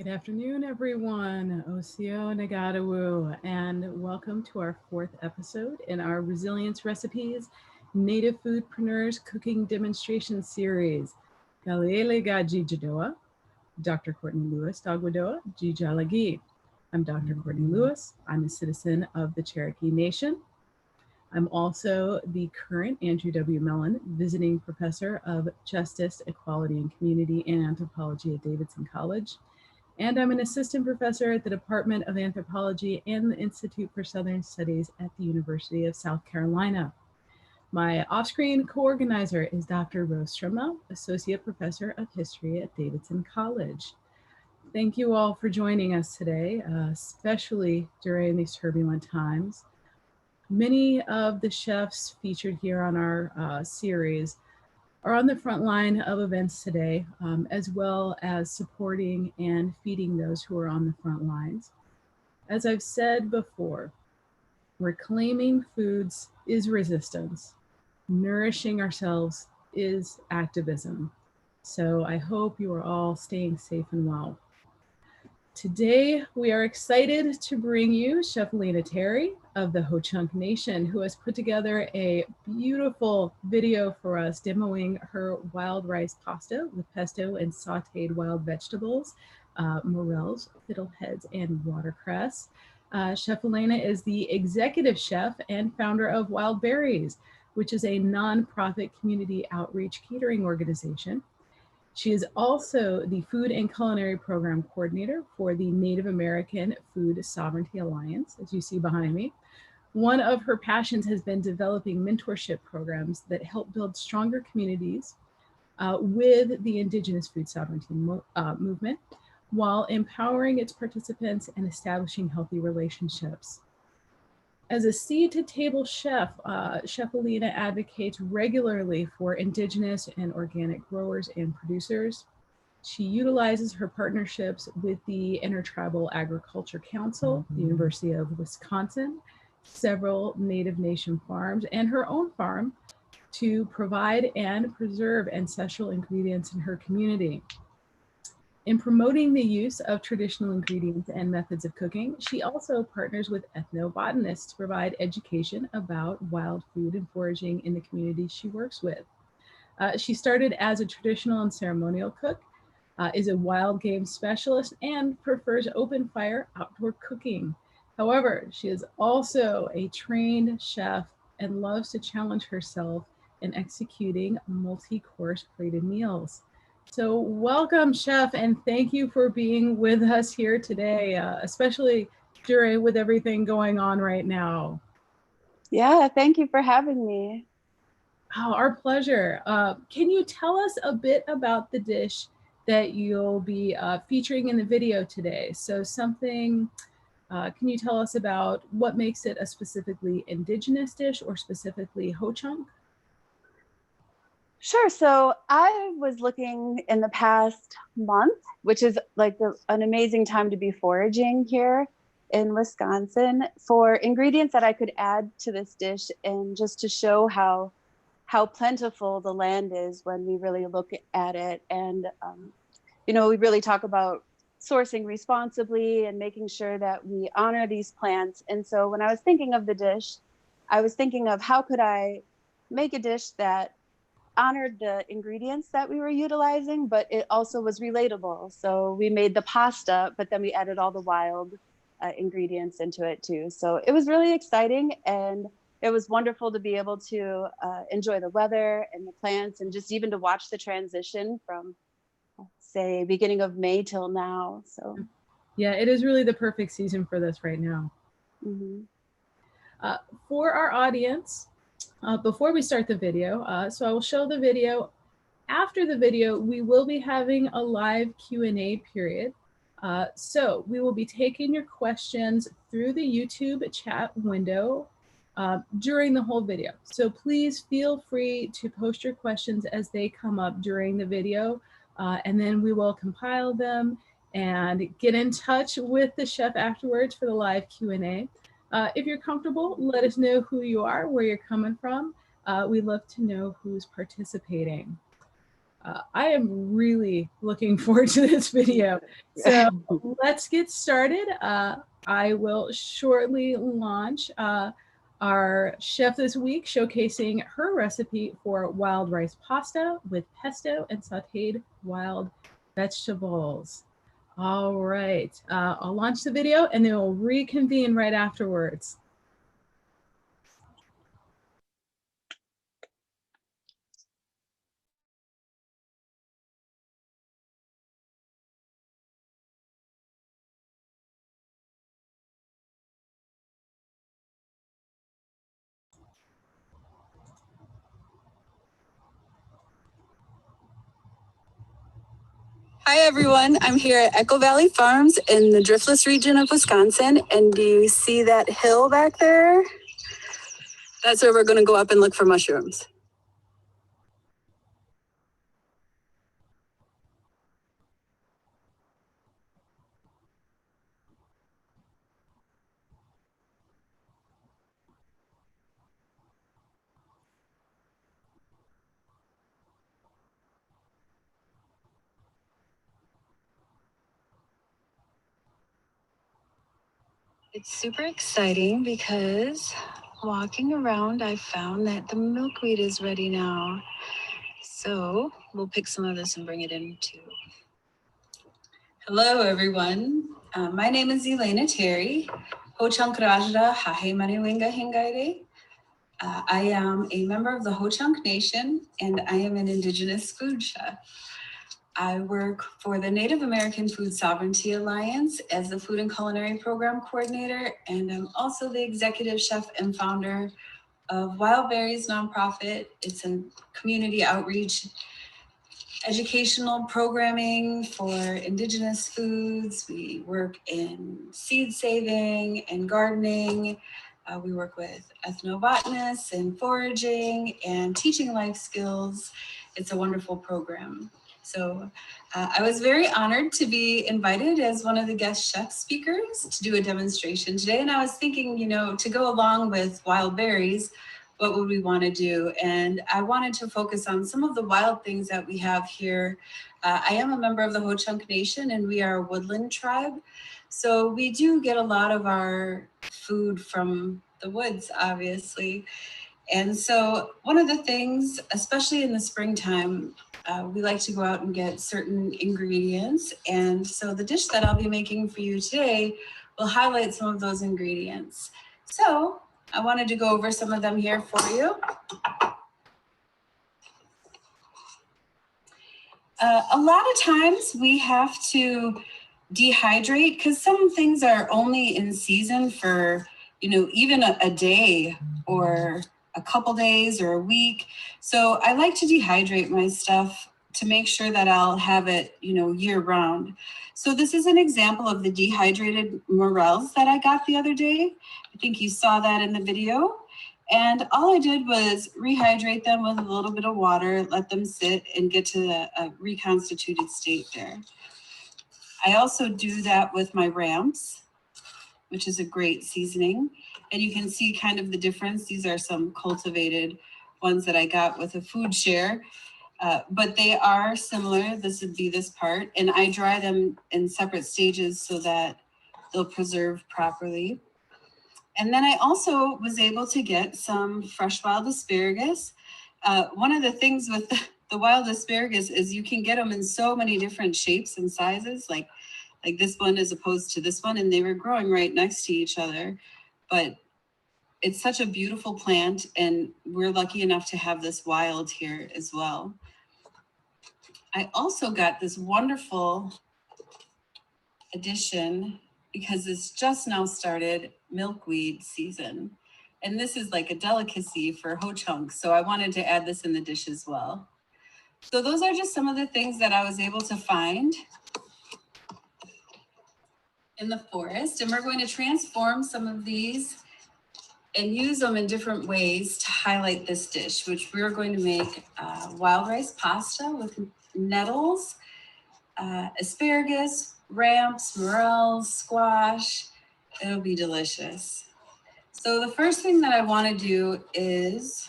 Good afternoon, everyone. Osio Nagadawu, and welcome to our fourth episode in our Resilience Recipes Native Foodpreneurs Cooking Demonstration Series. Galiele ga Jijadoa, Dr. Courtney Lewis Dagwadoa, Jijalagi. I'm Dr. Courtney Lewis. I'm a citizen of the Cherokee Nation. I'm also the current Andrew W. Mellon Visiting Professor of Justice, Equality, and Community and Anthropology at Davidson College. And I'm an assistant professor at the Department of Anthropology and the Institute for Southern Studies at the University of South Carolina. My off-screen co-organizer is Dr. Rose Strimel, Associate Professor of History at Davidson College. Thank you all for joining us today, especially during these turbulent times. Many of the chefs featured here on our series are on the front line of events today, as well as supporting and feeding those who are on the front lines. As I've said before, reclaiming foods is resistance. Nourishing ourselves is activism. So I hope you are all staying safe and well. Today, we are excited to bring you Chef Elena Terry of the Ho-Chunk Nation, who has put together a beautiful video for us demoing her wild rice pasta with pesto and sauteed wild vegetables, morels, fiddleheads, and watercress. Chef Elena is the executive chef and founder of Wild Berries, which is a nonprofit community outreach catering organization. She is also the Food and Culinary Program Coordinator for the Native American Food Sovereignty Alliance, as you see behind me. One of her passions has been developing mentorship programs that help build stronger communities with the Indigenous food sovereignty movement, while empowering its participants and establishing healthy relationships. As a seed-to-table chef, Chef Elena advocates regularly for Indigenous and organic growers and producers. She utilizes her partnerships with the Intertribal Agriculture Council, the University of Wisconsin, several Native Nation farms, and her own farm to provide and preserve ancestral ingredients in her community. In promoting the use of traditional ingredients and methods of cooking, she also partners with ethnobotanists to provide education about wild food and foraging in the communities she works with. She started as a traditional and ceremonial cook, is a wild game specialist, and prefers open fire outdoor cooking. However, she is also a trained chef and loves to challenge herself in executing multi-course plated meals. So welcome, Chef, and thank you for being with us here today, especially with everything going on right now. Yeah, thank you for having me. Oh, our pleasure. Can you tell us a bit about the dish that you'll be featuring in the video today? So can you tell us about what makes it a specifically Indigenous dish or specifically Ho-Chunk? Sure. So I was looking in the past month, which is like an amazing time to be foraging here in Wisconsin, for ingredients that I could add to this dish, and just to show how plentiful the land is when we really look at it. And we really talk about sourcing responsibly and making sure that we honor these plants. And so when I was thinking of the dish, I was thinking of how could I make a dish that honored the ingredients that we were utilizing, but it also was relatable. So we made the pasta, but then we added all the wild ingredients into it too. So it was really exciting, and it was wonderful to be able to enjoy the weather and the plants, and just even to watch the transition from, say, beginning of May till now. So yeah, it is really the perfect season for this right now. Mm-hmm. For our audience, before we start the video, so I will show the video. After the video, we will be having a live Q&A period. So we will be taking your questions through the YouTube chat window during the whole video. So please feel free to post your questions as they come up during the video, and then we will compile them and get in touch with the chef afterwards for the live Q&A. If you're comfortable, let us know who you are, where you're coming from. We'd love to know who's participating. I am really looking forward to this video. So let's get started. I will shortly launch our chef this week, showcasing her recipe for wild rice pasta with pesto and sauteed wild vegetables. All right, I'll launch the video and then we'll reconvene right afterwards. Hi everyone, I'm here at Echo Valley Farms in the Driftless region of Wisconsin, and do you see that hill back there? That's where we're going to go up and look for mushrooms. It's super exciting because walking around, I found that the milkweed is ready now. So we'll pick some of this and bring it in too. Hello everyone, my name is Elena Terry. Ho-chunk Rajda Hahe Maniwenga Hingaire. I am a member of the Ho-chunk Nation and I am an Indigenous food chef. I work for the Native American Food Sovereignty Alliance as the Food and Culinary Program Coordinator, and I'm also the executive chef and founder of Wild Berries nonprofit. It's a community outreach educational programming for Indigenous foods. We work in seed saving and gardening. We work with ethnobotanists and foraging and teaching life skills. It's a wonderful program. So I was very honored to be invited as one of the guest chef speakers to do a demonstration today. And I was thinking, you know, to go along with wild berries, what would we want to do? And I wanted to focus on some of the wild things that we have here. I am a member of the Ho-chunk Nation and we are a woodland tribe. So we do get a lot of our food from the woods, obviously. And so one of the things, especially in the springtime, we like to go out and get certain ingredients. And so the dish that I'll be making for you today will highlight some of those ingredients. So I wanted to go over some of them here for you. A lot of times we have to dehydrate because some things are only in season for, you know, even a day or a couple days or a week. So I like to dehydrate my stuff to make sure that I'll have it, you know, year round. So this is an example of the dehydrated morels that I got the other day. I think you saw that in the video. And all I did was rehydrate them with a little bit of water, let them sit and get to a reconstituted state there. I also do that with my ramps, which is a great seasoning. And you can see kind of the difference. These are some cultivated ones that I got with a food share, but they are similar. This would be this part. And I dry them in separate stages so that they'll preserve properly. And then I also was able to get some fresh wild asparagus. One of the things with the wild asparagus is you can get them in so many different shapes and sizes, like this one as opposed to this one, and they were growing right next to each other. But it's such a beautiful plant, and we're lucky enough to have this wild here as well. I also got this wonderful addition because it's just now started milkweed season. And this is like a delicacy for Ho-chunk. So I wanted to add this in the dish as well. So those are just some of the things that I was able to find in the forest. And we're going to transform some of these and use them in different ways to highlight this dish, which we're going to make wild rice pasta with nettles, asparagus, ramps, morels, squash. It'll be delicious. So the first thing that I want to do is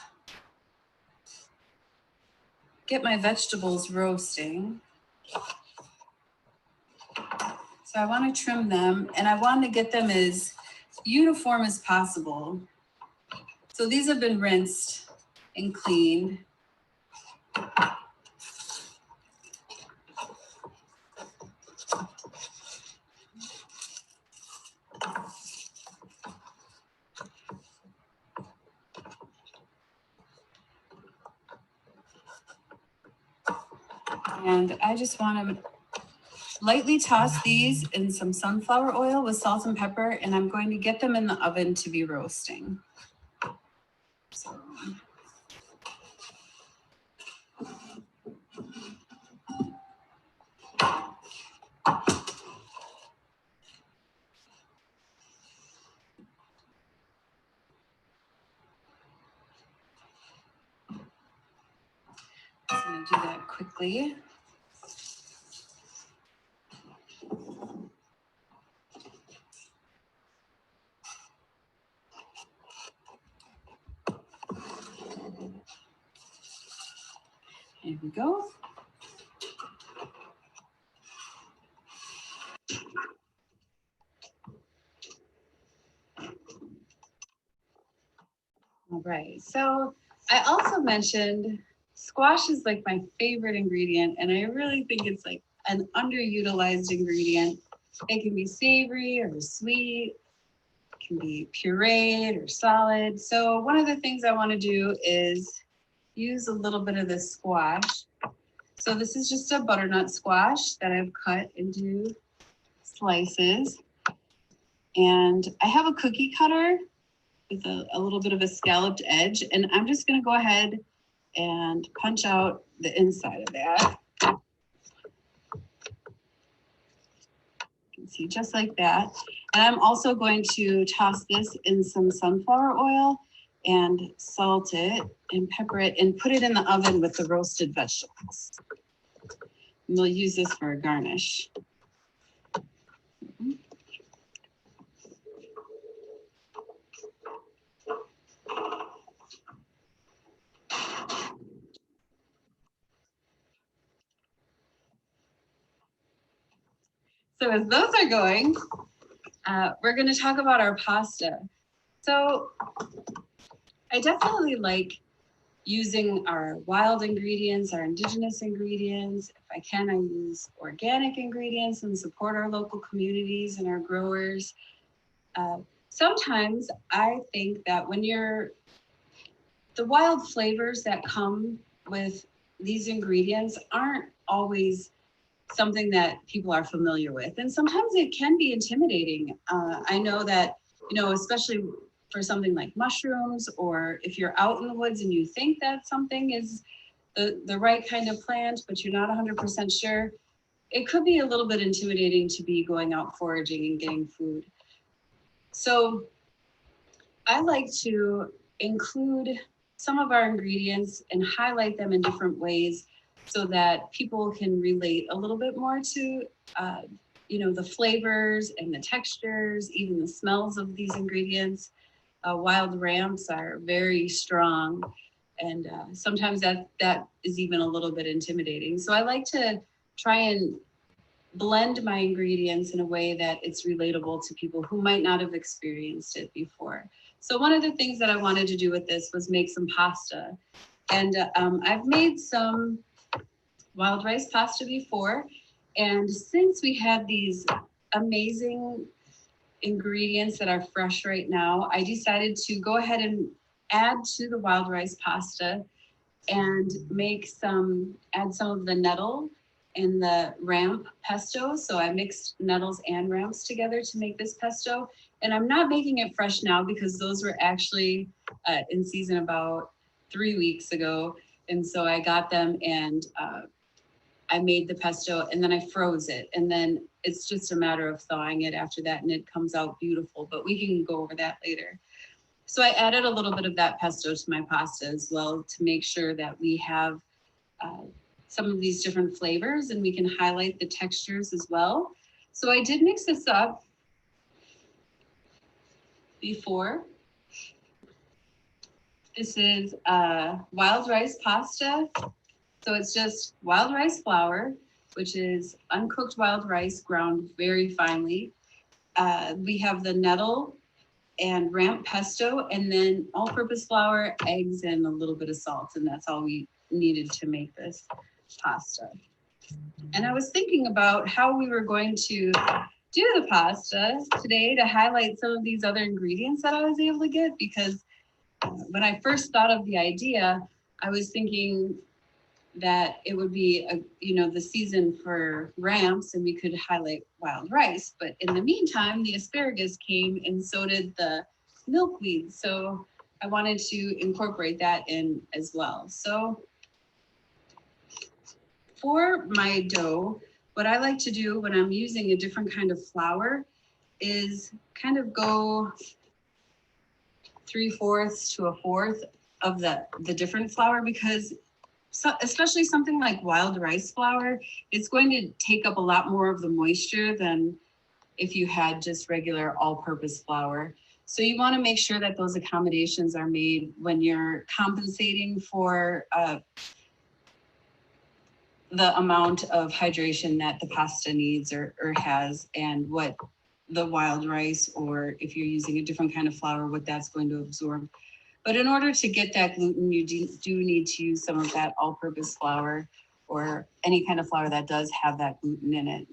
get my vegetables roasting. So I want to trim them, and I want to get them as uniform as possible. So these have been rinsed and cleaned. And I just want to lightly toss these in some sunflower oil with salt and pepper, and I'm going to get them in the oven to be roasting. So I'm going to do that quickly. Here we go. All right, so I also mentioned squash is like my favorite ingredient, and I really think it's like an underutilized ingredient. It can be savory or sweet, it can be pureed or solid. So one of the things I want to do is use a little bit of this squash. So this is just a butternut squash that I've cut into slices. And I have a cookie cutter with a little bit of a scalloped edge, and I'm just going to go ahead and punch out the inside of that. You can see just like that. And I'm also going to toss this in some sunflower oil and salt it and pepper it and put it in the oven with the roasted vegetables. And we'll use this for a garnish. So as those are going, we're going to talk about our pasta. So I definitely like using our wild ingredients, our indigenous ingredients. If I can, I use organic ingredients and support our local communities and our growers. Sometimes I think that when the wild flavors that come with these ingredients aren't always something that people are familiar with. And sometimes it can be intimidating. I know that, especially for something like mushrooms, or if you're out in the woods and you think that something is the right kind of plant, but you're not 100% sure, it could be a little bit intimidating to be going out foraging and getting food. So I like to include some of our ingredients and highlight them in different ways so that people can relate a little bit more to, the flavors and the textures, even the smells of these ingredients. Wild ramps are very strong, and sometimes that is even a little bit intimidating. So I like to try and blend my ingredients in a way that it's relatable to people who might not have experienced it before. So one of the things that I wanted to do with this was make some pasta. And I've made some wild rice pasta before. And since we have these amazing ingredients that are fresh right now, I decided to go ahead and add to the wild rice pasta and add some of the nettle and the ramp pesto. So I mixed nettles and ramps together to make this pesto. And I'm not making it fresh now because those were actually in season about 3 weeks ago. And so I got them and I made the pesto and then I froze it. And then it's just a matter of thawing it after that and it comes out beautiful, but we can go over that later. So I added a little bit of that pesto to my pasta as well to make sure that we have some of these different flavors and we can highlight the textures as well. So I did mix this up before. This is wild rice pasta So it's just wild rice flour, which is uncooked wild rice ground very finely. We have the nettle and ramp pesto, and then all-purpose flour, eggs, and a little bit of salt, and that's all we needed to make this pasta. And I was thinking about how we were going to do the pasta today to highlight some of these other ingredients that I was able to get, because when I first thought of the idea, I was thinking that it would be the season for ramps and we could highlight wild rice, but in the meantime the asparagus came and so did the milkweed, so I wanted to incorporate that in as well. So for my dough, what I like to do when I'm using a different kind of flour is kind of go 3/4 to a fourth of the different flour, because especially something like wild rice flour, it's going to take up a lot more of the moisture than if you had just regular all-purpose flour. So you want to make sure that those accommodations are made when you're compensating for the amount of hydration that the pasta needs or has, and what the wild rice, or if you're using a different kind of flour, what that's going to absorb. But in order to get that gluten, you do need to use some of that all-purpose flour or any kind of flour that does have that gluten in it.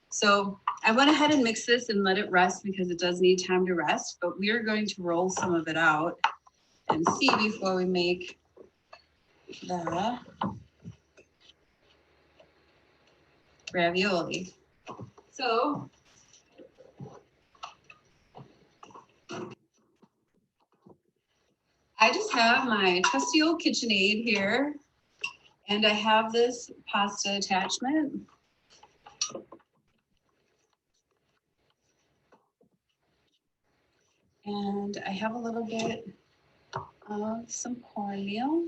So I went ahead and mixed this and let it rest because it does need time to rest, but we are going to roll some of it out and see before we make the ravioli. So I just have my trusty old KitchenAid here, and I have this pasta attachment. And I have a little bit of some cornmeal.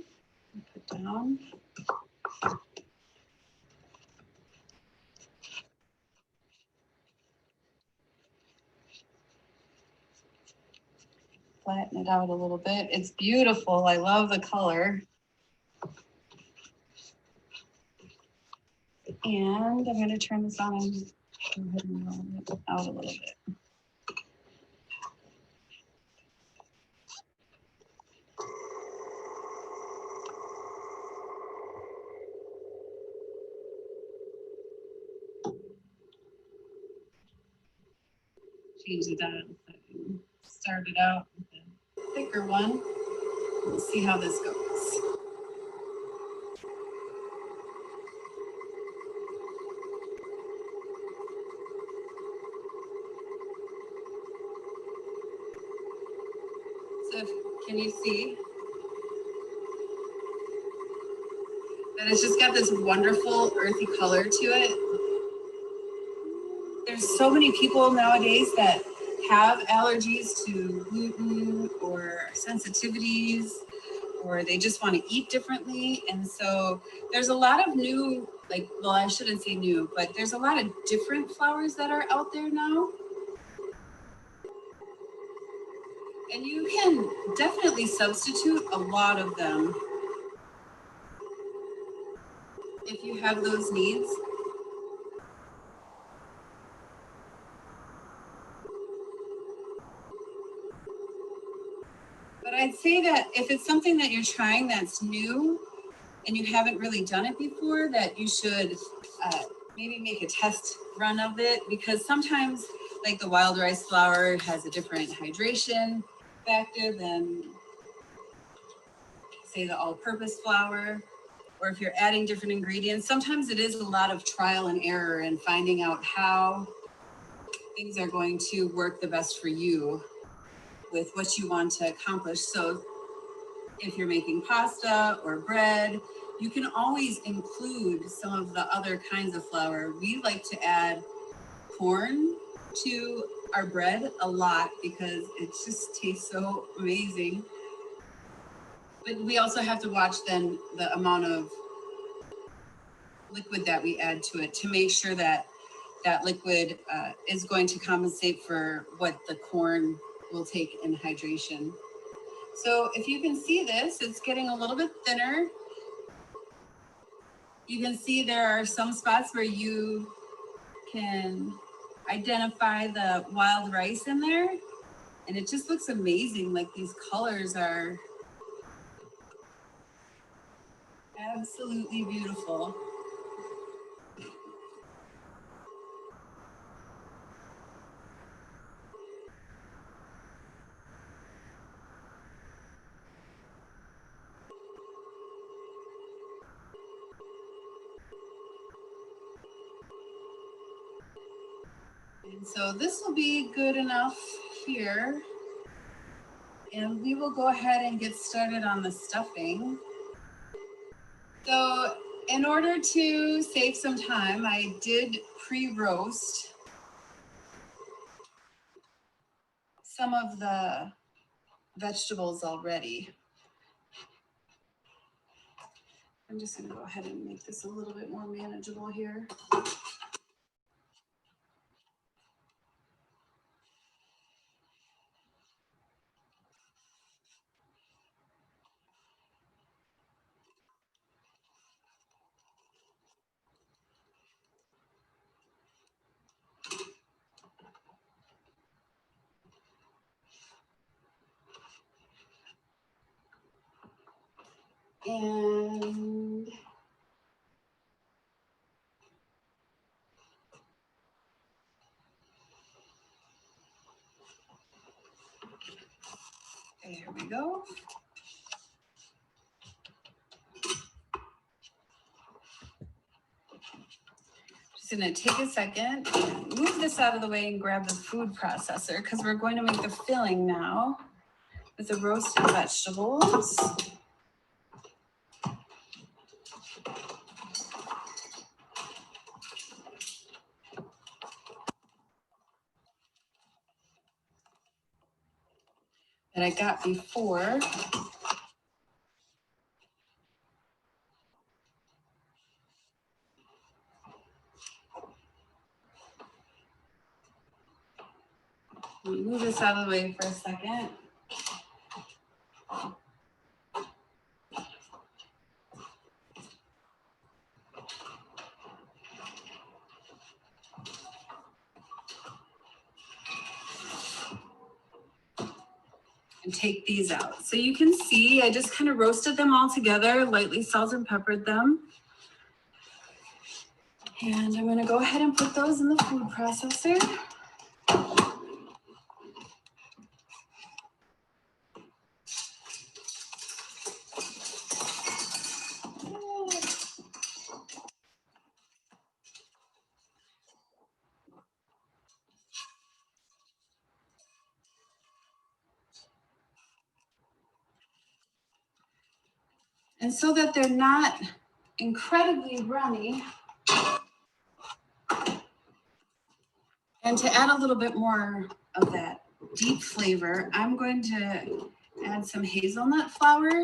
Put down. Flatten it out a little bit. It's beautiful. I love the color. And I'm going to turn this on and go ahead and roll it out a little bit. Change the dial. Start it out with a thicker one. We'll see how this goes. So can you see that it's just got this wonderful earthy color to it? There's so many people nowadays that have allergies to gluten or sensitivities, or they just want to eat differently. And so there's a lot of new, well, I shouldn't say new, but there's a lot of different flours that are out there now. And you can definitely substitute a lot of them if you have those needs. But I'd say that if it's something that you're trying that's new and you haven't really done it before, that you should maybe make a test run of it, because sometimes like the wild rice flour has a different hydration factor than say the all-purpose flour, or if you're adding different ingredients, sometimes it is a lot of trial and error and finding out how things are going to work the best for you with what you want to accomplish. So if you're making pasta or bread, you can always include some of the other kinds of flour. We like to add corn to our bread a lot because it just tastes so amazing. But we also have to watch then the amount of liquid that we add to it to make sure that that liquid is going to compensate for what the corn will take in hydration. So if you can see this, it's getting a little bit thinner. You can see there are some spots where you can identify the wild rice in there, and it just looks amazing. Like these colors are absolutely beautiful. And so this will be good enough here. And we will go ahead and get started on the stuffing. So in order to save some time, I did pre-roast some of the vegetables already. I'm just going to go ahead and make this a little bit more manageable here. And there we go. Just gonna take a second and move this out of the way and grab the food processor because we're going to make the filling now with the roasted vegetables. That I got before. Move this out of the way for a second. And take these out. So you can see I just kind of roasted them all together, lightly salt and peppered them. And I'm going to go ahead and put those in the food processor. And so that they're not incredibly runny, and to add a little bit more of that deep flavor, I'm going to add some hazelnut flour.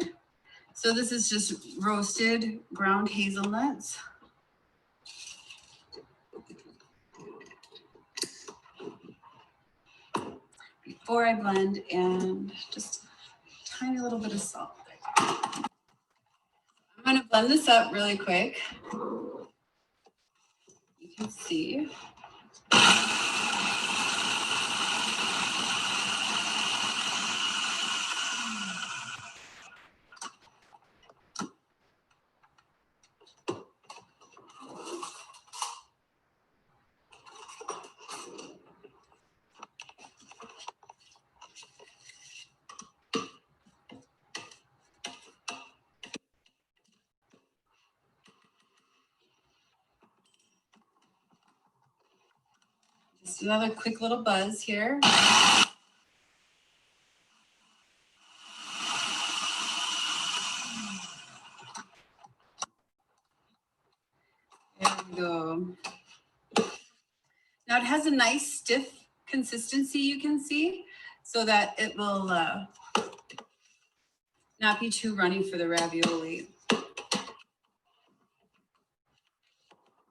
So this is just roasted ground hazelnuts. Before I blend, and just a tiny little bit of salt. I'm going to blend this up really quick. You can see. Just another quick little buzz here. There we go. Now it has a nice stiff consistency, you can see, so that it will not be too runny for the ravioli.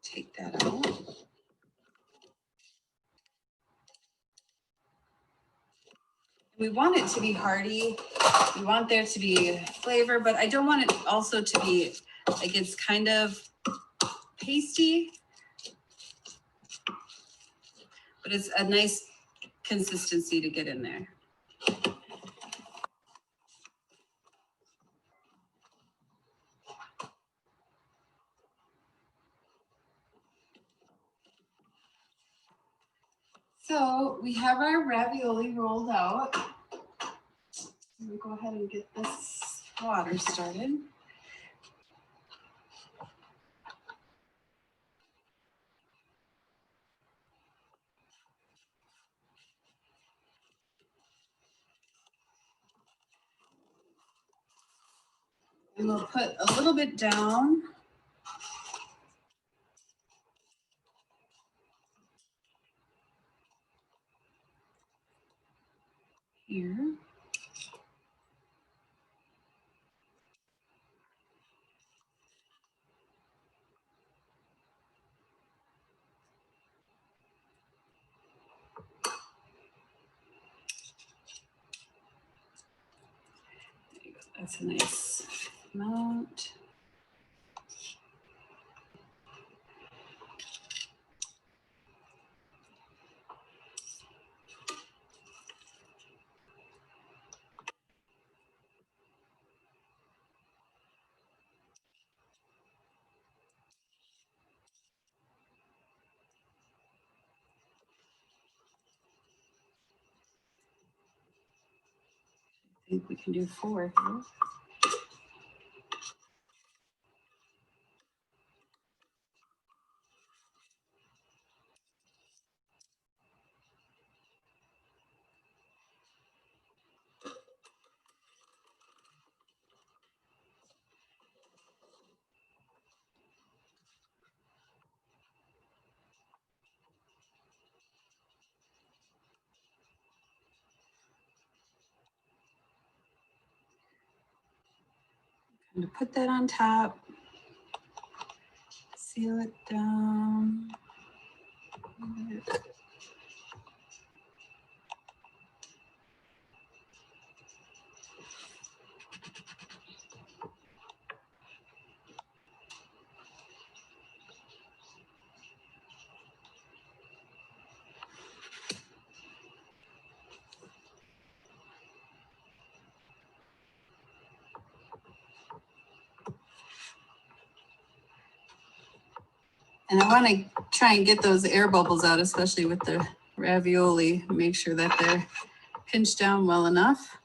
Take that out. We want it to be hearty. We want there to be flavor, but I don't want it also to be like it's kind of pasty, but it's a nice consistency to get in there. So we have our ravioli rolled out. We'll go ahead and get this water started. And we'll put a little bit down. Here. There you go. That's a nice amount. I think we can do 4 here. I'm going to put that on top, seal it down. And I want to try and get those air bubbles out, especially with the ravioli. Make sure that they're pinched down well enough.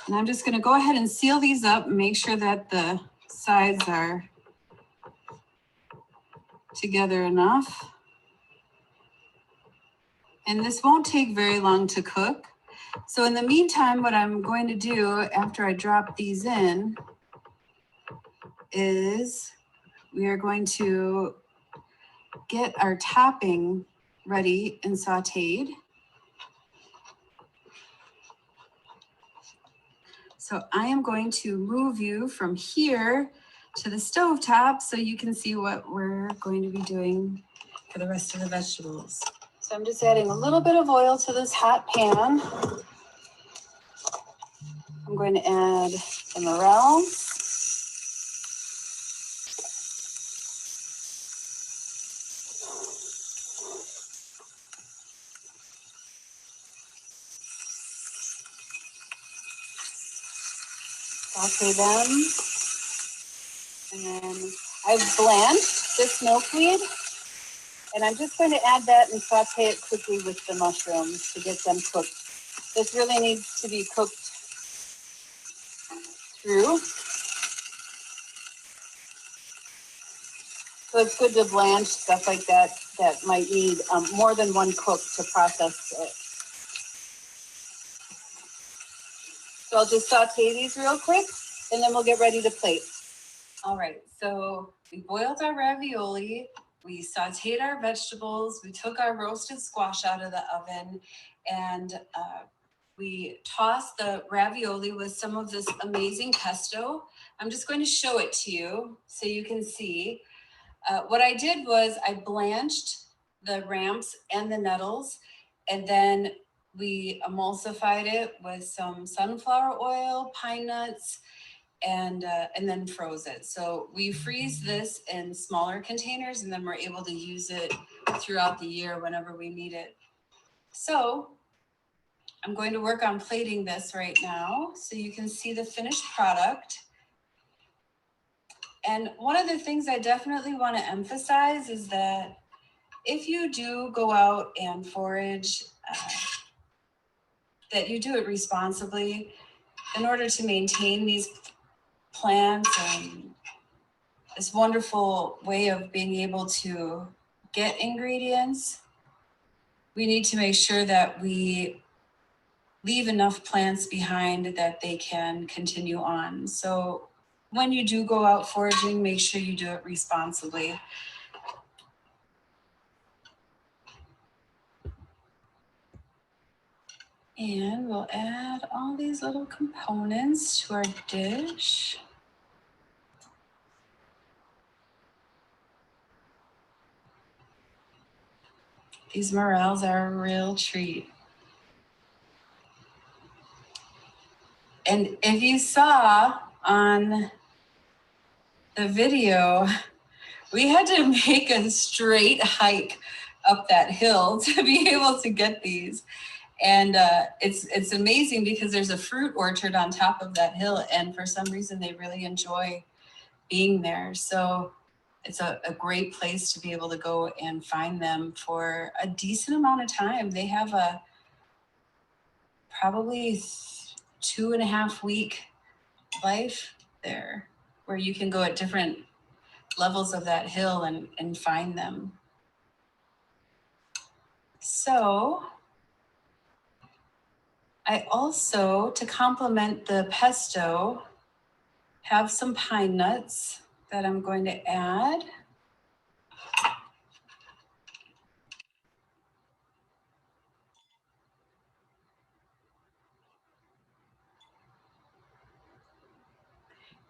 And I'm just going to go ahead and seal these up, make sure that the sides are together enough. And this won't take very long to cook. So in the meantime, what I'm going to do after I drop these in is we are going to get our topping ready and sauteed. So I am going to move you from here to the stovetop so you can see what we're going to be doing for the rest of the vegetables. So I'm just adding a little bit of oil to this hot pan. I'm going to add the morel. Saute them. And then I've blanched this milkweed. And I'm just going to add that and saute it quickly with the mushrooms to get them cooked. This really needs to be cooked through. So it's good to blanch stuff like that that might need more than one cook to process it. So I'll just saute these real quick and then we'll get ready to plate. All right, so we boiled our ravioli. We sauteed our vegetables. We took our roasted squash out of the oven and we tossed the ravioli with some of this amazing pesto. I'm just going to show it to you so you can see. What I did was I blanched the ramps and the nettles, and then We emulsified it with some sunflower oil, pine nuts, and then froze it. So we freeze this in smaller containers, and then we're able to use it throughout the year whenever we need it. So I'm going to work on plating this right now so you can see the finished product. And one of the things I definitely want to emphasize is that if you do go out and forage, that you do it responsibly in order to maintain these plants and this wonderful way of being able to get ingredients. We need to make sure that we leave enough plants behind that they can continue on. So when you do go out foraging, make sure you do it responsibly. And we'll add all these little components to our dish. These morels are a real treat. And if you saw on the video, we had to make a straight hike up that hill to be able to get these. And it's amazing because there's a fruit orchard on top of that hill, and for some reason they really enjoy being there. So it's a great place to be able to go and find them for a decent amount of time. They have a probably 2.5 week life there where you can go at different levels of that hill and find them. So I also, to complement the pesto, have some pine nuts that I'm going to add.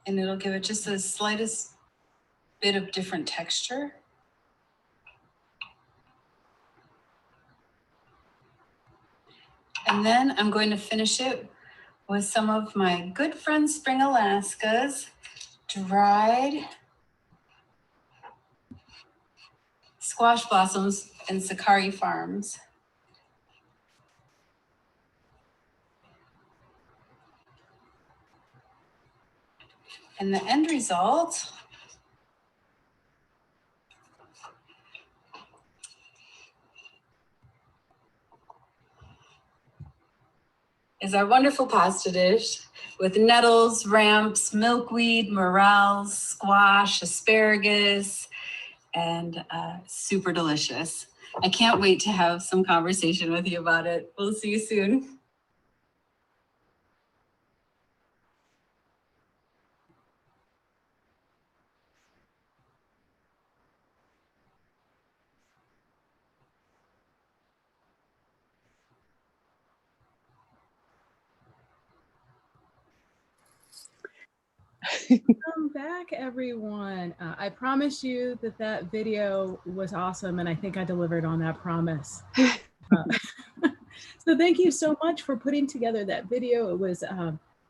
And it'll give it just the slightest bit of different texture. And then I'm going to finish it with some of my good friend Spring Alaska's dried squash blossoms and Sakari Farms. And the end result is our wonderful pasta dish with nettles, ramps, milkweed, morels, squash, asparagus, and super delicious. I can't wait to have some conversation with you about it. We'll see you soon. Welcome back, everyone. I promise you that that video was awesome, and I think I delivered on that promise. So thank you so much for putting together that video. It was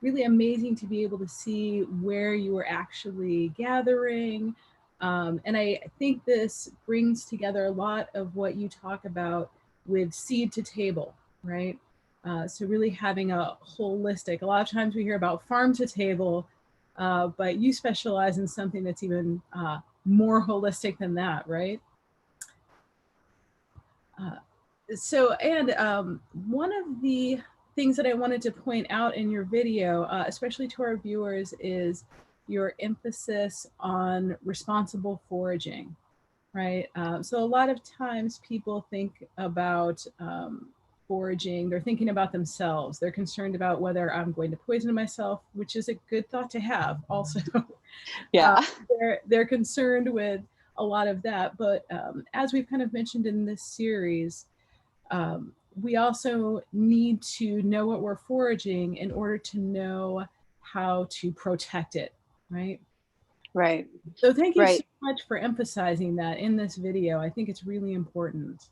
really amazing to be able to see where you were actually gathering. And I think this brings together a lot of what you talk about with seed to table, right? So really having a holistic, a lot of times we hear about farm to table, but you specialize in something that's even more holistic than that, right? One of the things that I wanted to point out in your video, especially to our viewers, is your emphasis on responsible foraging, right? So a lot of times people think about foraging, they're thinking about themselves. They're concerned about whether I'm going to poison myself, which is a good thought to have also. Yeah. They're concerned with a lot of that. But as we've kind of mentioned in this series, we also need to know what we're foraging in order to know how to protect it, right? Right. So thank you so much for emphasizing that in this video. I think it's really important.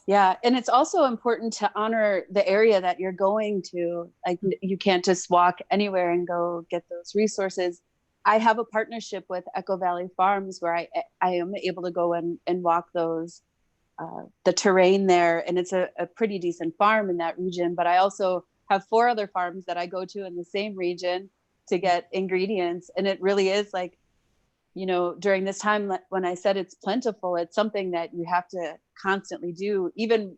Yeah. And it's also important to honor the area that you're going to. Like, you can't just walk anywhere and go get those resources. I have a partnership with Echo Valley Farms where I am able to go and walk those, the terrain there. And it's a pretty decent farm in that region. But I also have 4 other farms that I go to in the same region to get ingredients. And it really is like, during this time when I said it's plentiful, it's something that you have to constantly do. Even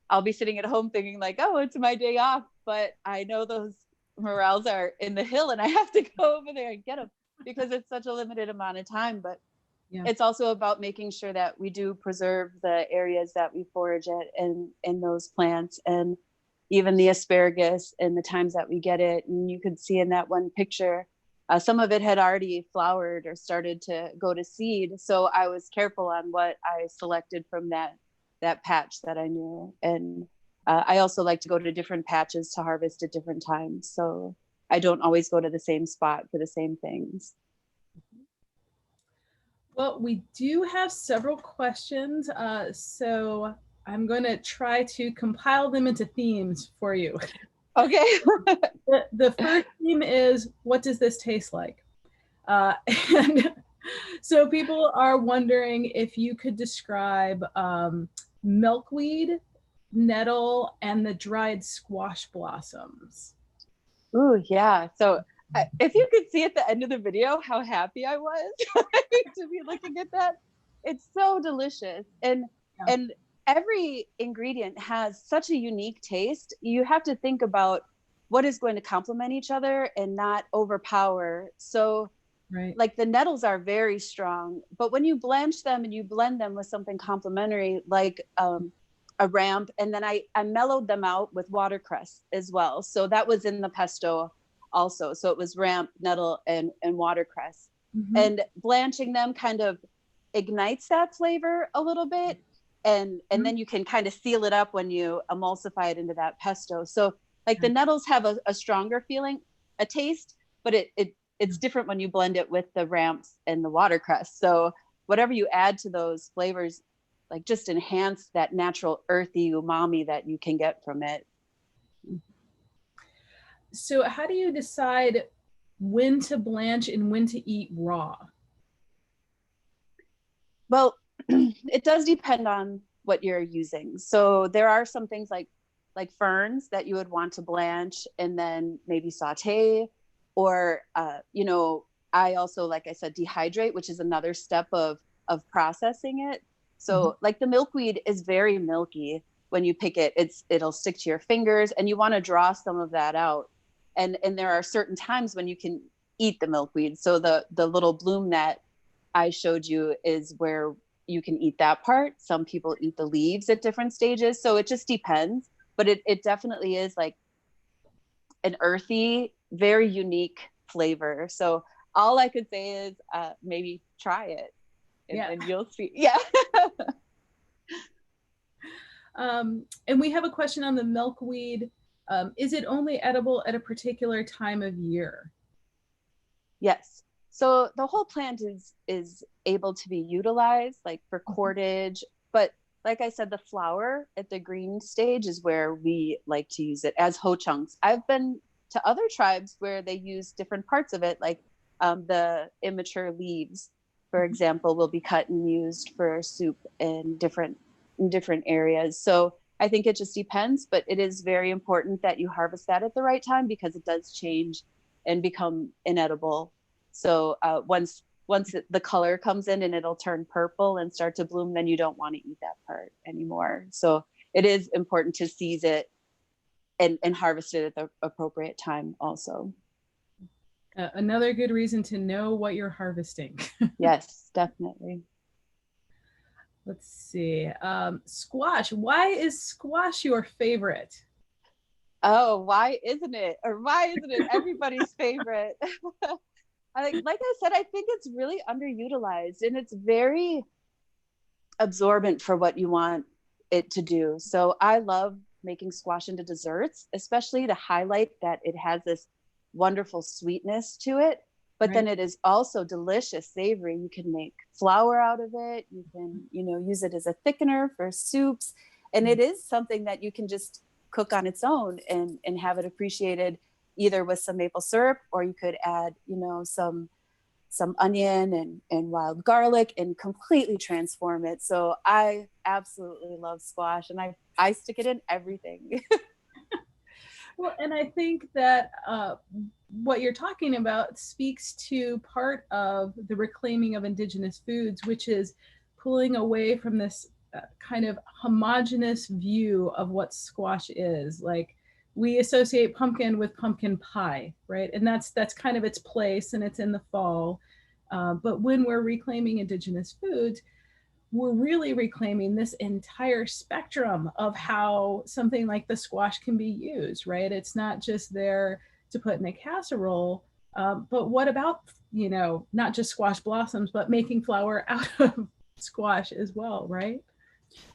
I'll be sitting at home thinking like, oh, it's my day off, but I know those morels are in the hill and I have to go over there and get them because it's such a limited amount of time. But it's also about making sure that we do preserve the areas that we forage at and those plants, and even the asparagus and the times that we get it. And you could see in that one picture, some of it had already flowered or started to go to seed. So I was careful on what I selected from that patch that I knew. And I also like to go to different patches to harvest at different times. So I don't always go to the same spot for the same things. Well, we do have several questions. So I'm going to try to compile them into themes for you. Okay. The first theme is, what does this taste like? And so people are wondering if you could describe milkweed, nettle, and the dried squash blossoms. Ooh, yeah. So if you could see at the end of the video how happy I was to be looking at that, it's so delicious. And every ingredient has such a unique taste. You have to think about what is going to complement each other and not overpower. So like the nettles are very strong, but when you blanch them and you blend them with something complementary, like a ramp, and then I mellowed them out with watercress as well. So that was in the pesto also. So it was ramp, nettle, and watercress. Mm-hmm. And blanching them kind of ignites that flavor a little bit. And then you can kind of seal it up when you emulsify it into that pesto. So like the nettles have a stronger feeling, a taste, but it's different when you blend it with the ramps and the watercress. So whatever you add to those flavors, like just enhance that natural earthy umami that you can get from it. So how do you decide when to blanch and when to eat raw? Well, it does depend on what you're using. So there are some things like ferns that you would want to blanch and then maybe saute, or I also, like I said, dehydrate, which is another step of processing it. So like the milkweed is very milky. When you pick it, it'll stick to your fingers, and you want to draw some of that out. And there are certain times when you can eat the milkweed. So the little bloom that I showed you is where you can eat that part. Some people eat the leaves at different stages. So it just depends, but it definitely is like an earthy, very unique flavor. So all I could say is maybe try it and you'll see. Yeah. And we have a question on the milkweed. Is it only edible at a particular time of year? Yes. So the whole plant is able to be utilized like for cordage, but like I said, the flower at the green stage is where we like to use it as ho chunks. I've been to other tribes where they use different parts of it, like the immature leaves, for example, will be cut and used for soup in different areas. So I think it just depends, but it is very important that you harvest that at the right time because it does change and become inedible. So once the color comes in and it'll turn purple and start to bloom, then you don't want to eat that part anymore. So it is important to seize it and harvest it at the appropriate time also. Another good reason to know what you're harvesting. Yes, definitely. Let's see. Squash. Why is squash your favorite? Oh, why isn't it? Or why isn't it everybody's favorite? Like I said, I think it's really underutilized and it's very absorbent for what you want it to do. So I love making squash into desserts, especially to highlight that it has this wonderful sweetness to it, but then it is also delicious, savory. You can make flour out of it. You can, use it as a thickener for soups. And it is something that you can just cook on its own and have it appreciated either with some maple syrup, or you could add, you know, some onion and wild garlic and completely transform it. So I absolutely love squash, and I stick it in everything. Well, and I think that what you're talking about speaks to part of the reclaiming of indigenous foods, which is pulling away from this kind of homogenous view of what squash is. Like, we associate pumpkin with pumpkin pie, right? And that's kind of its place, and it's in the fall. But when we're reclaiming indigenous foods, we're really reclaiming this entire spectrum of how something like the squash can be used, right? It's not just there to put in a casserole, but what about, you know, not just squash blossoms, but making flour out of squash as well, right?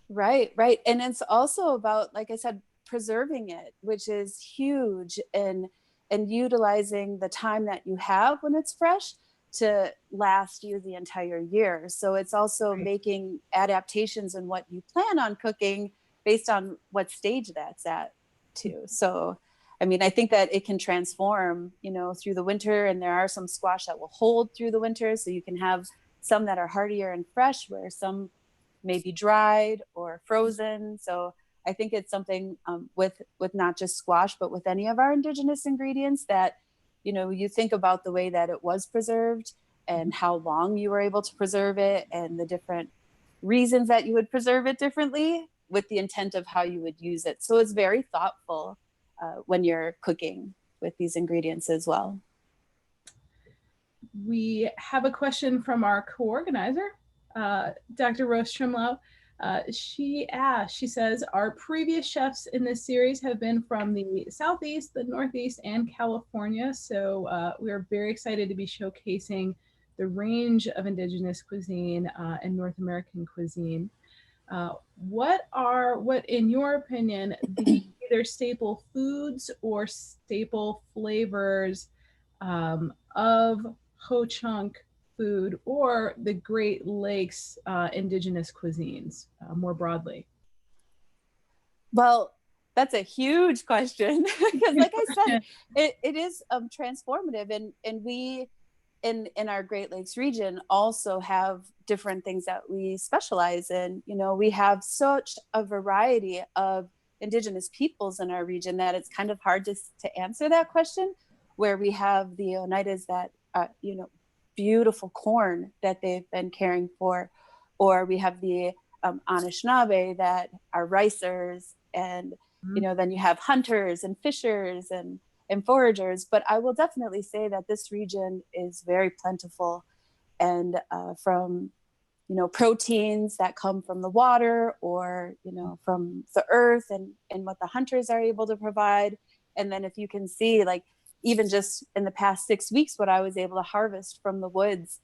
Right, right. And it's also about, like I said, preserving it, which is huge, and utilizing the time that you have when it's fresh to last you the entire year. So it's also Right. making adaptations in what you plan on cooking based on what stage that's at too. So I mean, I think that it can transform, you know, through the winter, and there are some squash that will hold through the winter. So you can have some that are hardier and fresh, where some may be dried or frozen. So I think it's something with not just squash, but with any of our indigenous ingredients, that, you know, you think about the way that it was preserved and how long you were able to preserve it, and the different reasons that you would preserve it differently with the intent of how you would use it. So it's very thoughtful when you're cooking with these ingredients as well. We have a question from our co-organizer, Dr. Rose Trimlow. She says, our previous chefs in this series have been from the Southeast, the Northeast, and California. So we're very excited to be showcasing the range of indigenous cuisine and North American cuisine. What in your opinion, the either staple foods or staple flavors of Ho-Chunk food or the Great Lakes indigenous cuisines more broadly? Well, that's a huge question because, like I said, it is transformative, and we in our Great Lakes region also have different things that we specialize in. You know, we have such a variety of indigenous peoples in our region that it's kind of hard to answer that question. Where we have the Oneidas that you know, beautiful corn that they've been caring for, or we have the Anishinaabe that are ricers, and you know, then you have hunters and fishers and foragers. But I will definitely say that this region is very plentiful, and from, you know, proteins that come from the water, or, you know, from the earth, and what the hunters are able to provide. And then if you can see, like, even just in the past 6 weeks, what I was able to harvest from the woods,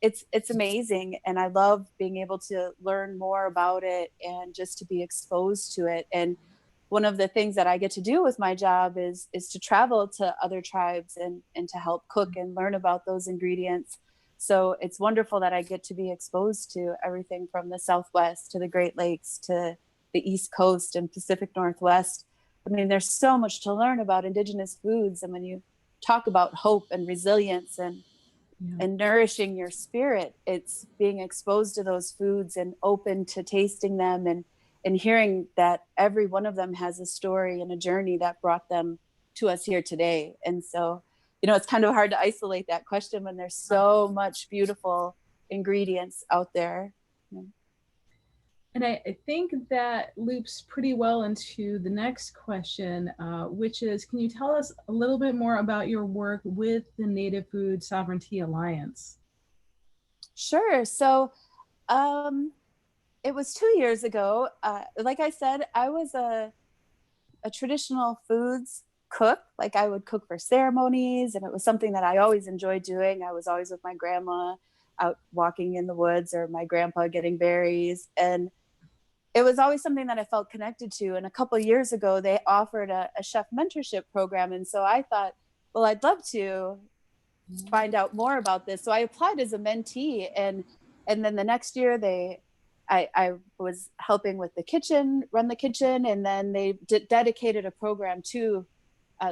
it's amazing. And I love being able to learn more about it and just to be exposed to it. And one of the things that I get to do with my job is to travel to other tribes and to help cook and learn about those ingredients. So it's wonderful that I get to be exposed to everything from the Southwest to the Great Lakes to the East Coast and Pacific Northwest. I mean, there's so much to learn about indigenous foods. And when you talk about hope and resilience and nourishing your spirit, it's being exposed to those foods and open to tasting them, and hearing that every one of them has a story and a journey that brought them to us here today. And so, you know, it's kind of hard to isolate that question when there's so much beautiful ingredients out there. And I think that loops pretty well into the next question, which is, can you tell us a little bit more about your work with the Native Food Sovereignty Alliance? Sure. So it was 2 years ago. Like I said, I was a traditional foods cook. Like, I would cook for ceremonies, and it was something that I always enjoyed doing. I was always with my grandma out walking in the woods, or my grandpa getting berries, and it was always something that I felt connected to. And a couple of years ago, they offered a chef mentorship program. And so I thought, well, I'd love to find out more about this. So I applied as a mentee, and then the next year they I was helping with the kitchen, run the kitchen, and then they dedicated a program to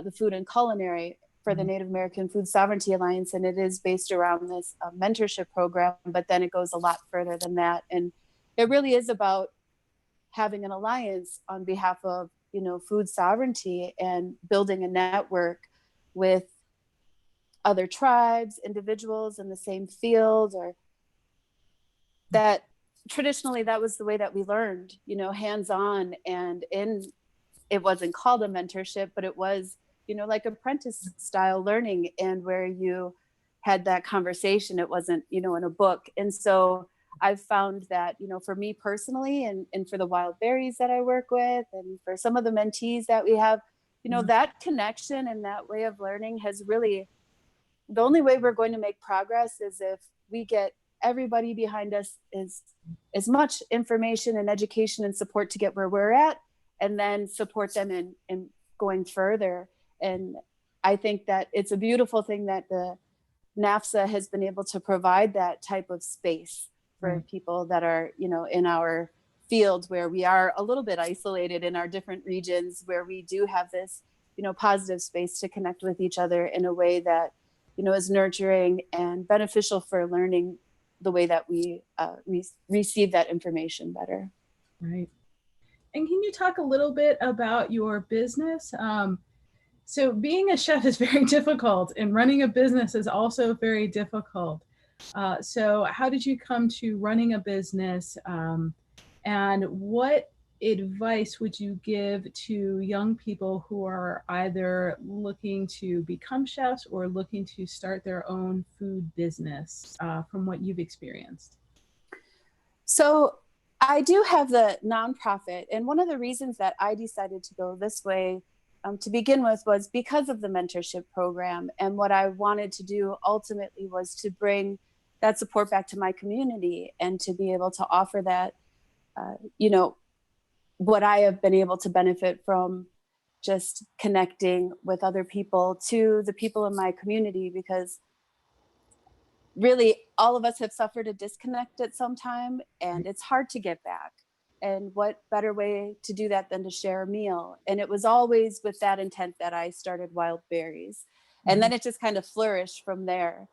the food and culinary for the Native American Food Sovereignty Alliance, and it is based around this mentorship program, but then it goes a lot further than that. And it really is about having an alliance on behalf of, food sovereignty and building a network with other tribes, individuals in the same field, or that traditionally that was the way that we learned, hands-on and in. It wasn't called a mentorship, but it was, like apprentice style learning, and where you had that conversation. It wasn't, in a book. And so I've found that, for me personally, and for the wild berries that I work with, and for some of the mentees that we have, that connection and that way of learning has really, the only way we're going to make progress is if we get everybody behind us is as much information and education and support to get where we're at, and then support them in going further. And I think that it's a beautiful thing that the NAFSA has been able to provide that type of space for people that are, in our field, where we are a little bit isolated in our different regions, where we do have this, positive space to connect with each other in a way that, is nurturing and beneficial for learning the way that we receive that information better. Right. And can you talk a little bit about your business? So being a chef is very difficult, and running a business is also very difficult. So how did you come to running a business? And what advice would you give to young people who are either looking to become chefs or looking to start their own food business, from what you've experienced? So I do have the nonprofit, and one of the reasons that I decided to go this way to begin with was because of the mentorship program. And what I wanted to do ultimately was to bring that support back to my community, and to be able to offer that, what I have been able to benefit from, just connecting with other people, to the people in my community, because really all of us have suffered a disconnect at some time, and it's hard to get back. And what better way to do that than to share a meal? And it was always with that intent that I started Wild Berries. And then it just kind of flourished from there.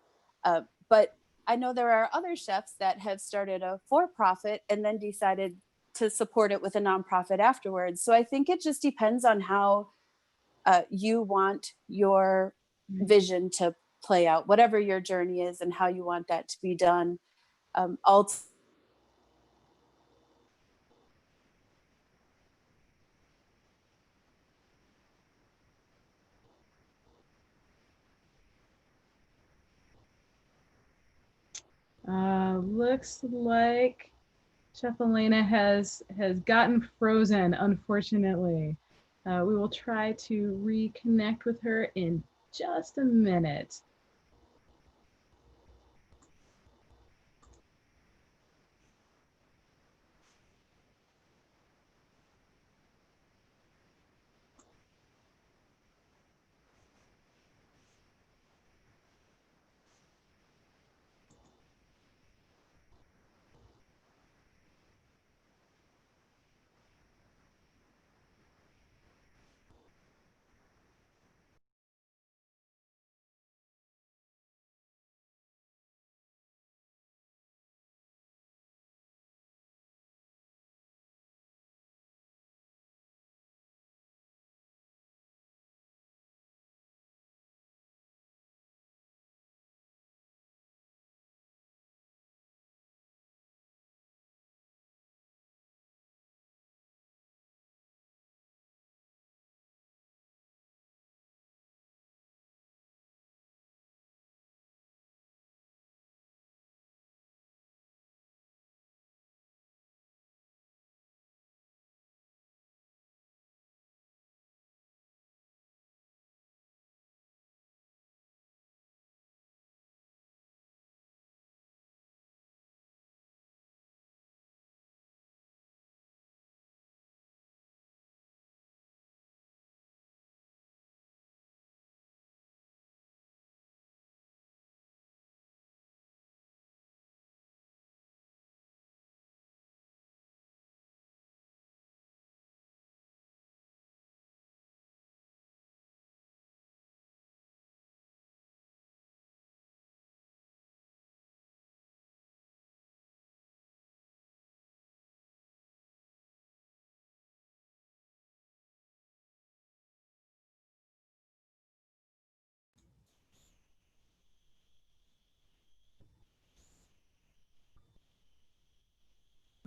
But I know there are other chefs that have started a for-profit and then decided to support it with a nonprofit afterwards. So I think it just depends on how you want your vision to play out, whatever your journey is, and how you want that to be done. Ultimately, Looks like Chef Elena has gotten frozen, unfortunately. We will try to reconnect with her in just a minute.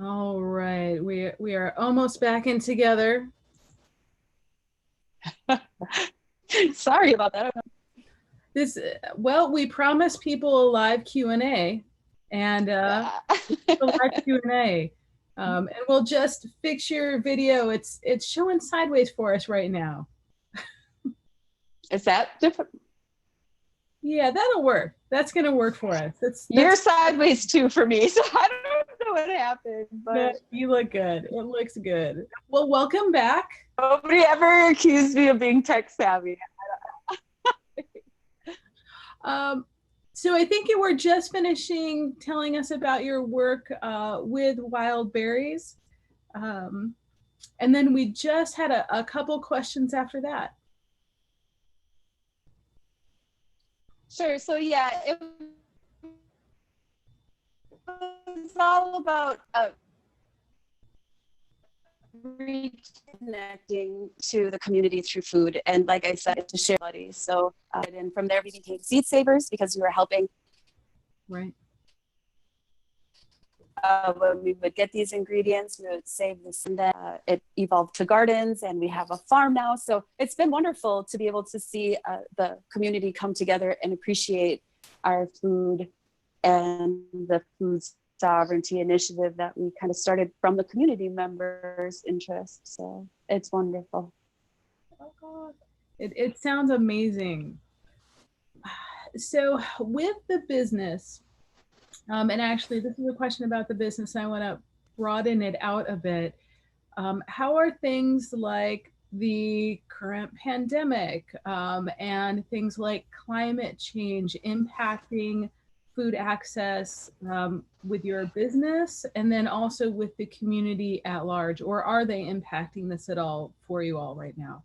All right, we are almost back in together. Sorry about that. This well, we promised people a live Q&A, and Yeah. a live Q&A. And we'll just fix your video. It's showing sideways for us right now. Is that different? Yeah, that'll work. That's gonna work for us. You're sideways too for me, so I don't know what happened, but no, you look good. It looks good. Well, welcome back. nobody ever accused me of being tech savvy. So I think you were just finishing telling us about your work with wild berries. And then we just had a couple questions after that. Sure. So yeah, it was all about reconnecting to the community through food, and like I said, to share buddies. So and from there we became seed savers because we were helping. Right. When we would get these ingredients, we would save this, and then it evolved to gardens, and we have a farm now. So it's been wonderful to be able to see the community come together and appreciate our food and the food sovereignty initiative that we kind of started from the community members' interest. So it's wonderful. Oh God. It sounds amazing. So with the business, and actually this is a question about the business, I want to broaden it out a bit. How are things like the current pandemic and things like climate change impacting food access with your business, and then also with the community at large? Or are they impacting this at all for you all right now?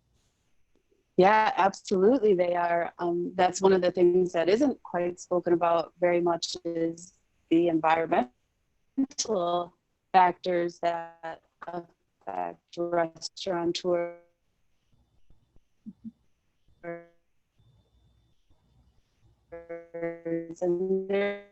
Yeah, absolutely they are. That's one of the things that isn't quite spoken about very much is the environmental factors that affect restaurateurs. And there's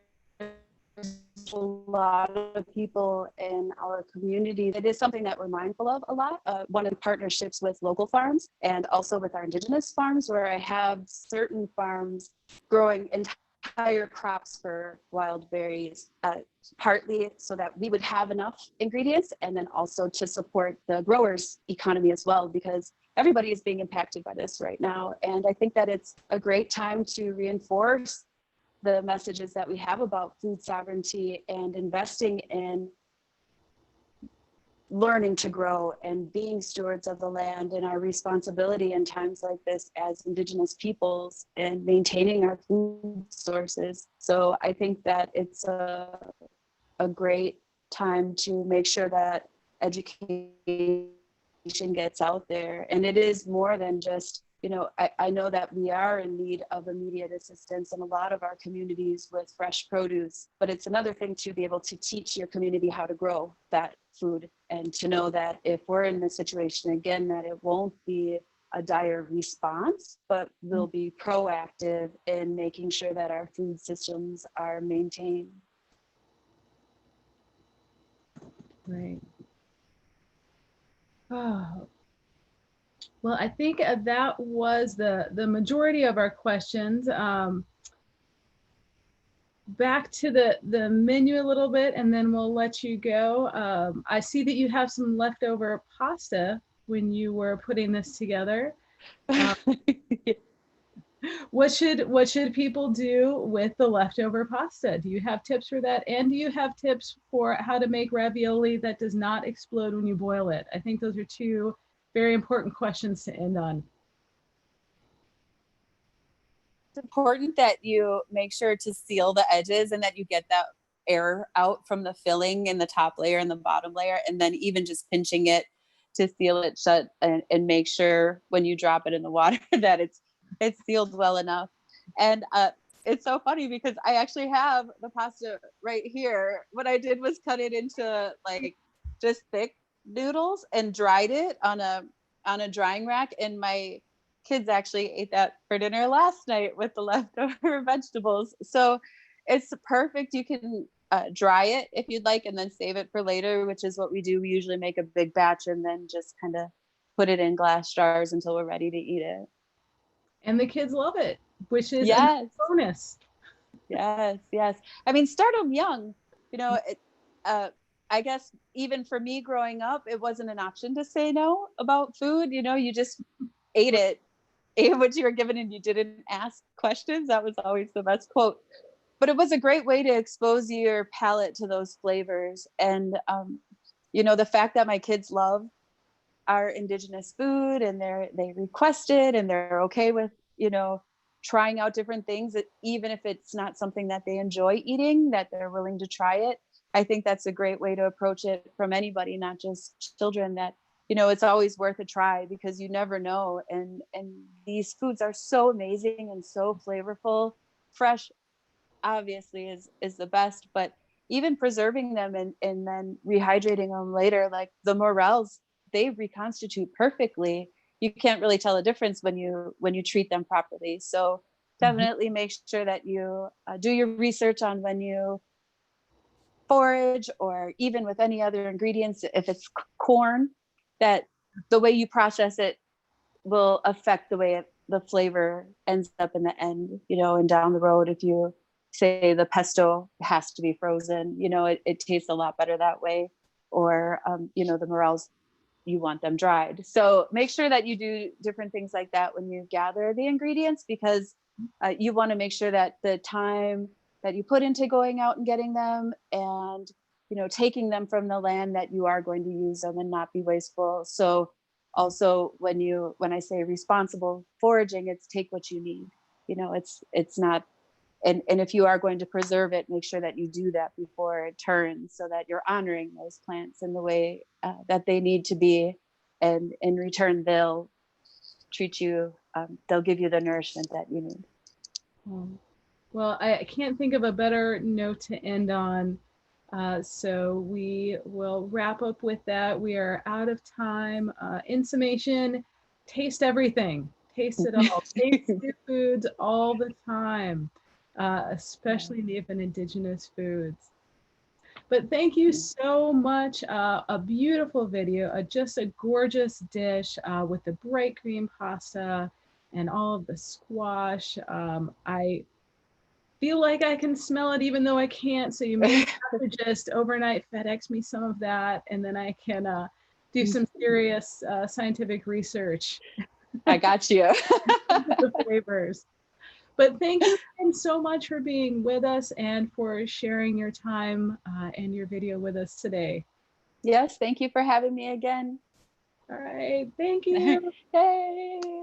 a lot of people in our community. It is something that we're mindful of a lot. One of the partnerships with local farms and also with our indigenous farms, where I have certain farms growing entire crops for wild berries, partly so that we would have enough ingredients, and then also to support the growers' economy as well, because everybody is being impacted by this right now. And I think that it's a great time to reinforce the messages that we have about food sovereignty and investing in learning to grow and being stewards of the land, and our responsibility in times like this as Indigenous peoples and maintaining our food sources. So I think that it's a great time to make sure that education gets out there. And it is more than just, I know that we are in need of immediate assistance in a lot of our communities with fresh produce, but it's another thing to be able to teach your community how to grow that food, and to know that if we're in this situation again, that it won't be a dire response, but we'll be proactive in making sure that our food systems are maintained. Right. Oh, well, I think that was the majority of our questions. Back to the menu a little bit, and then we'll let you go. I see that you have some leftover pasta when you were putting this together. What should people do with the leftover pasta? Do you have tips for that? And do you have tips for how to make ravioli that does not explode when you boil it? I think those are two very important questions to end on. It's important that you make sure to seal the edges and that you get that air out from the filling in the top layer and the bottom layer, and then even just pinching it to seal it shut, and make sure when you drop it in the water that it's sealed well enough. And it's so funny because I actually have the pasta right here. What I did was cut it into like just thick noodles and dried it on a drying rack, and my kids actually ate that for dinner last night with the leftover vegetables. So it's perfect. You can dry it if you'd like, and then save it for later, which is what we do. We usually make a big batch and then just kind of put it in glass jars until we're ready to eat it. And the kids love it, which is Yes. a bonus. Yes, yes. I mean, start them young. You know, I guess even for me growing up, it wasn't an option to say no about food. You know, you just ate what you were given, and you didn't ask questions. That was always the best quote. But it was a great way to expose your palate to those flavors. And, you know, the fact that my kids love our indigenous food, and they request it, and they're okay with, you know, trying out different things, that even if it's not something that they enjoy eating, that they're willing to try it. I think that's a great way to approach it from anybody, not just children, that, you know, it's always worth a try, because you never know. And these foods are so amazing and so flavorful. Fresh obviously is the best, but even preserving them and then rehydrating them later, like the morels, they reconstitute perfectly. You can't really tell a difference when you treat them properly. So definitely make sure that you do your research on when you forage, or even with any other ingredients. If it's corn, that the way you process it will affect the way the flavor ends up in the end, you know. And down the road, if you say the pesto has to be frozen, you know, it tastes a lot better that way. Or, you know, the morels, you want them dried. So make sure that you do different things like that when you gather the ingredients, because you want to make sure that the time that you put into going out and getting them, and, you know, taking them from the land, that you are going to use them and not be wasteful. So also, when I say responsible foraging, it's take what you need. You know, it's not, and if you are going to preserve it, make sure that you do that before it turns, so that you're honoring those plants in the way that they need to be. And in return, they'll treat you, they'll give you the nourishment that you need. Well, I can't think of a better note to end on. So we will wrap up with that. We are out of time. In summation, taste everything. Taste it all. Taste new foods all the time, especially native and indigenous foods. But thank you so much. A beautiful video, just a gorgeous dish with the bright green pasta and all of the squash. I feel like I can smell it even though I can't. So you may have to just overnight FedEx me some of that, and then I can do some serious scientific research. I got you. The flavors. But thank you again so much for being with us and for sharing your time and your video with us today. Yes, thank you for having me again. All right, thank you. Yay.